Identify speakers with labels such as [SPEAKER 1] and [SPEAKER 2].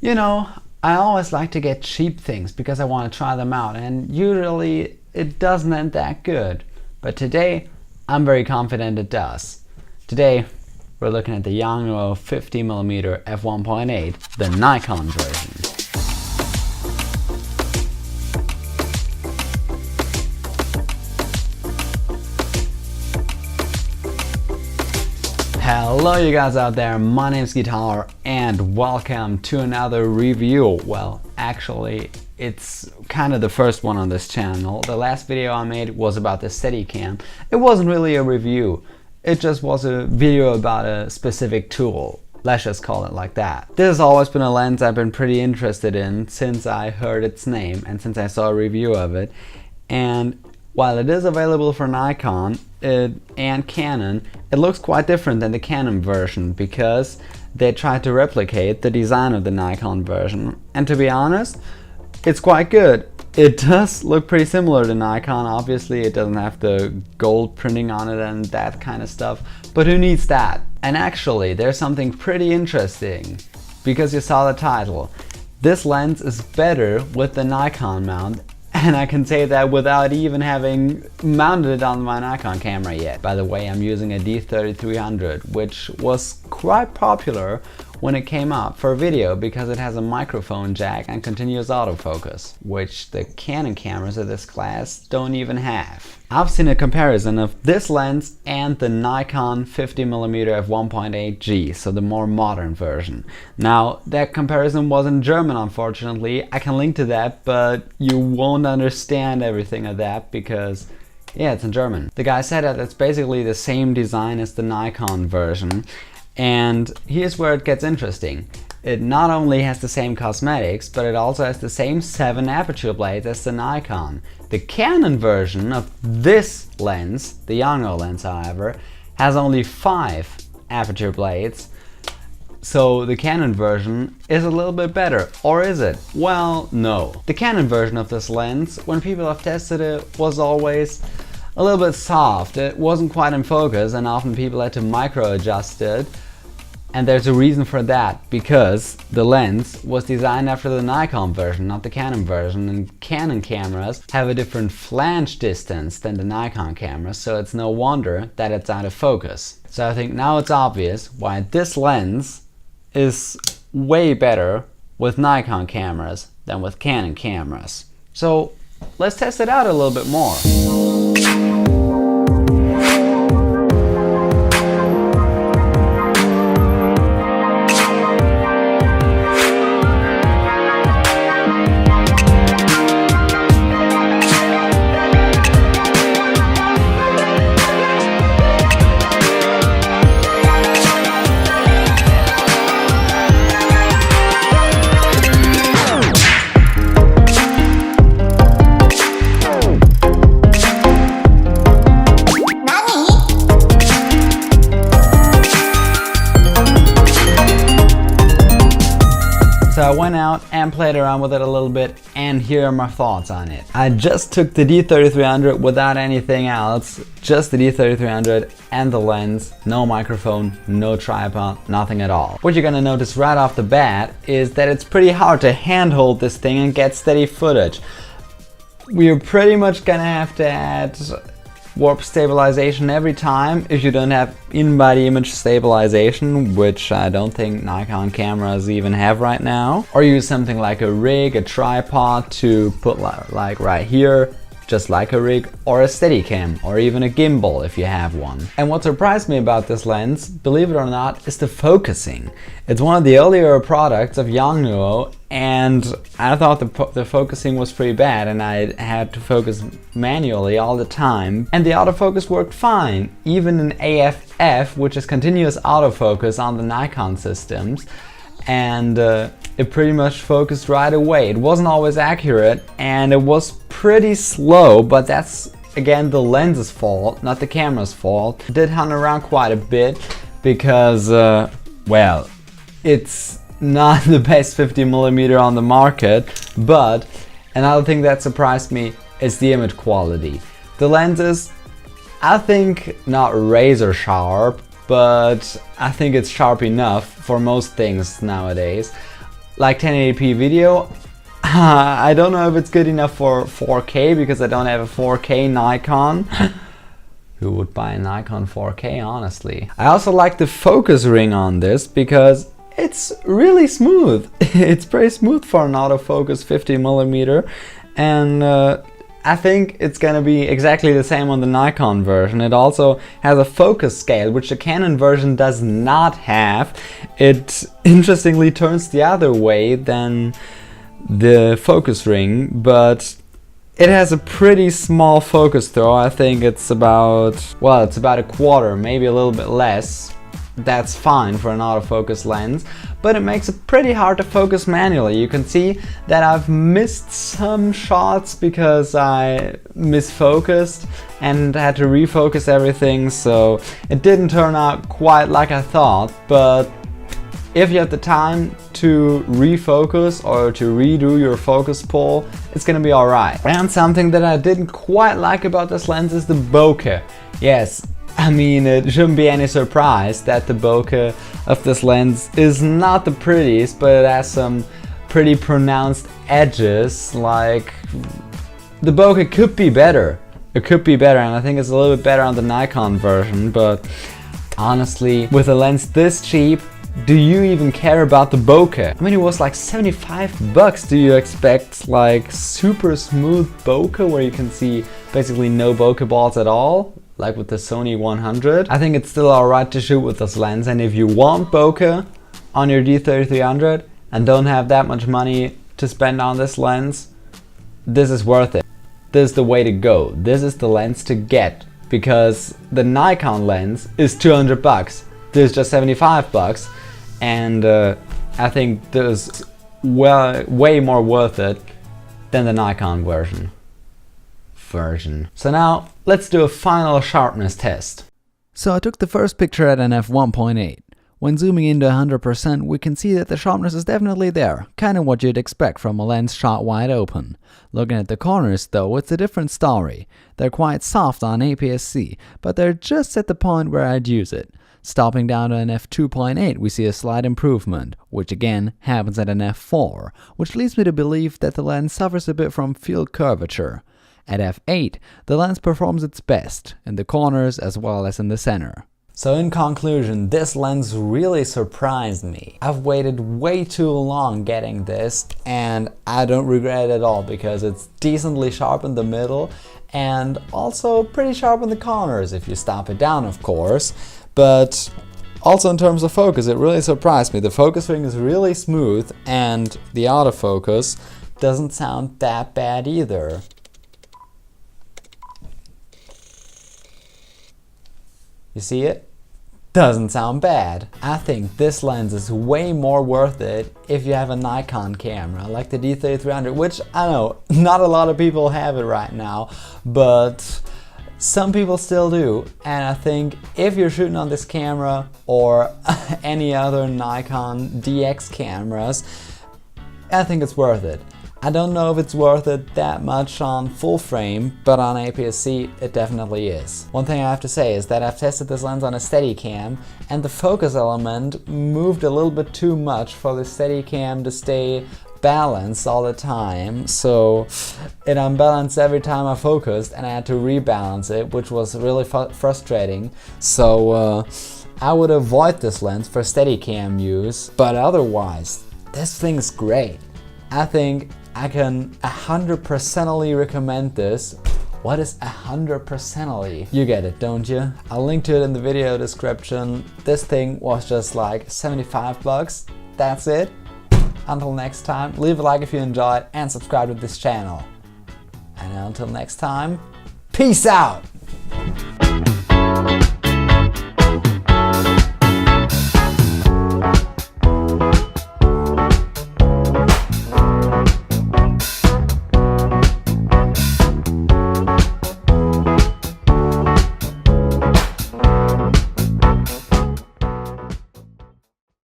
[SPEAKER 1] You know, I always like to get cheap things because I want to try them out, and usually it doesn't end that good. But today, I'm very confident it does. Today, we're looking at the Yongnuo 50mm f1.8, the Nikon version. Hello you guys out there, my name's Guitar and welcome to another review. Well, actually it's kind of the first one on this channel. The last video I made was about the Steadicam. It wasn't really a review, it just was a video about a specific tool. Let's just call it like that. This has always been a lens I've been pretty interested in since I heard its name and since I saw a review of it. And while it is available for Nikon and Canon, it looks quite different than the Canon version because they tried to replicate the design of the Nikon version. And to be honest, it's quite good. It does look pretty similar to Nikon. Obviously, it doesn't have the gold printing on it and that kind of stuff, but who needs that? And actually, there's something pretty interesting because you saw the title. This lens is better with the Nikon mount. And I can say that without even having mounted it on my Nikon camera yet. By the way, I'm using a D3300, which was quite popular when it came out for video because it has a microphone jack and continuous autofocus, which the Canon cameras of this class don't even have. I've seen a comparison of this lens and the Nikon 50mm f1.8G, so the more modern version. Now, that comparison was in German, unfortunately. I can link to that, but you won't understand everything of that because, yeah, it's in German. The guy said that it's basically the same design as the Nikon version. And here's where it gets interesting. It not only has the same cosmetics, but it also has the same 7 aperture blades as the Nikon. The Canon version of this lens, the Yongnuo lens however, has only 5 aperture blades. So the Canon version is a little bit better, or is it? Well, no. The Canon version of this lens, when people have tested it, was always a little bit soft. It wasn't quite in focus and often people had to micro adjust it. And there's a reason for that, because the lens was designed after the Nikon version, not the Canon version, and Canon cameras have a different flange distance than the Nikon cameras, so it's no wonder that it's out of focus. So I think now it's obvious why this lens is way better with Nikon cameras than with Canon cameras. So let's test it out a little bit more. So I went out and played around with it a little bit, and here are my thoughts on it. I just took the D3300 without anything else, just the D3300 and the lens, no microphone, no tripod, nothing at all. What you're gonna notice right off the bat is that it's pretty hard to handhold this thing and get steady footage. We're pretty much gonna have to add warp stabilization every time if you don't have in-body image stabilization, which I don't think Nikon cameras even have right now. Or use something like a rig, a tripod to put like right here, just like a rig, or a Steadicam, or even a gimbal if you have one. And what surprised me about this lens, believe it or not, is the focusing. It's one of the earlier products of Yongnuo, and I thought the focusing was pretty bad and I had to focus manually all the time. And the autofocus worked fine, even in AF, which is continuous autofocus on the Nikon systems. And it pretty much focused right away. It wasn't always accurate and it was pretty slow, but that's again the lens's fault, not the camera's fault. I did hunt around quite a bit because, well, it's not the best 50mm on the market, but another thing that surprised me is the image quality. The lens is, I think, not razor sharp, but I think it's sharp enough for most things nowadays. like 1080p video. I don't know if it's good enough for 4K because I don't have a 4K Nikon. Who would buy a Nikon 4K, honestly? I also like the focus ring on this because it's really smooth. It's pretty smooth for an autofocus 50mm, and I think it's gonna be exactly the same on the Nikon version. It also has a focus scale, which the Canon version does not have. It interestingly turns the other way than the focus ring, but it has a pretty small focus throw. I think it's about, well, it's about a quarter, maybe a little bit less. That's fine for an autofocus lens, but it makes it pretty hard to focus manually. You can see that I've missed some shots because I misfocused and had to refocus everything, so it didn't turn out quite like I thought. But if you have the time to refocus or to redo your focus pull, it's gonna be alright. And something that I didn't quite like about this lens is the bokeh. Yes, I mean, it shouldn't be any surprise that the bokeh of this lens is not the prettiest, but it has some pretty pronounced edges. Like, the bokeh could be better. It could be better, and I think it's a little bit better on the Nikon version, but honestly, with a lens this cheap, do you even care about the bokeh? I mean, it was like 75 bucks. Do you expect like super smooth bokeh where you can see basically no bokeh balls at all? Like with the Sony 100? I think it's still alright to shoot with this lens, and if you want bokeh on your D3300 and don't have that much money to spend on this lens, this is worth it. This is the way to go. This is the lens to get, because the Nikon lens is 200 bucks. This is just 75 bucks, and I think this is way more worth it than the Nikon version. So now let's do a final sharpness test.
[SPEAKER 2] So I took the first picture at an f1.8. When zooming into 100%, we can see that the sharpness is definitely there, kind of what you'd expect from a lens shot wide open. Looking at the corners though, it's a different story. They're quite soft on APS-C, but they're just at the point where I'd use it. Stopping down to an f2.8, we see a slight improvement, which again happens at an f4, which leads me to believe that the lens suffers a bit from field curvature. At f8, the lens performs its best, in the corners as well as in the center.
[SPEAKER 1] So in conclusion, this lens really surprised me. I've waited way too long getting this, and I don't regret it at all because it's decently sharp in the middle and also pretty sharp in the corners if you stop it down, of course. But also in terms of focus, it really surprised me. The focus ring is really smooth and the autofocus doesn't sound that bad either. You see it? Doesn't sound bad. I think this lens is way more worth it if you have a Nikon camera like the D3300, which I know not a lot of people have it right now, but some people still do. And I think if you're shooting on this camera or any other Nikon DX cameras, I think it's worth it. I don't know if it's worth it that much on full frame, but on APS-C it definitely is. One thing I have to say is that I've tested this lens on a Steadicam, and the focus element moved a little bit too much for the Steadicam to stay balanced all the time, so it unbalanced every time I focused and I had to rebalance it, which was really frustrating. So I would avoid this lens for Steadicam use, but this thing's great. I think I can 100%ly recommend this. What is 100%ly? You get it, don't you? I'll link to it in the video description. This thing was just like 75 bucks. That's it. Until next time, leave a like if you enjoyed and subscribe to this channel. And until next time, peace out!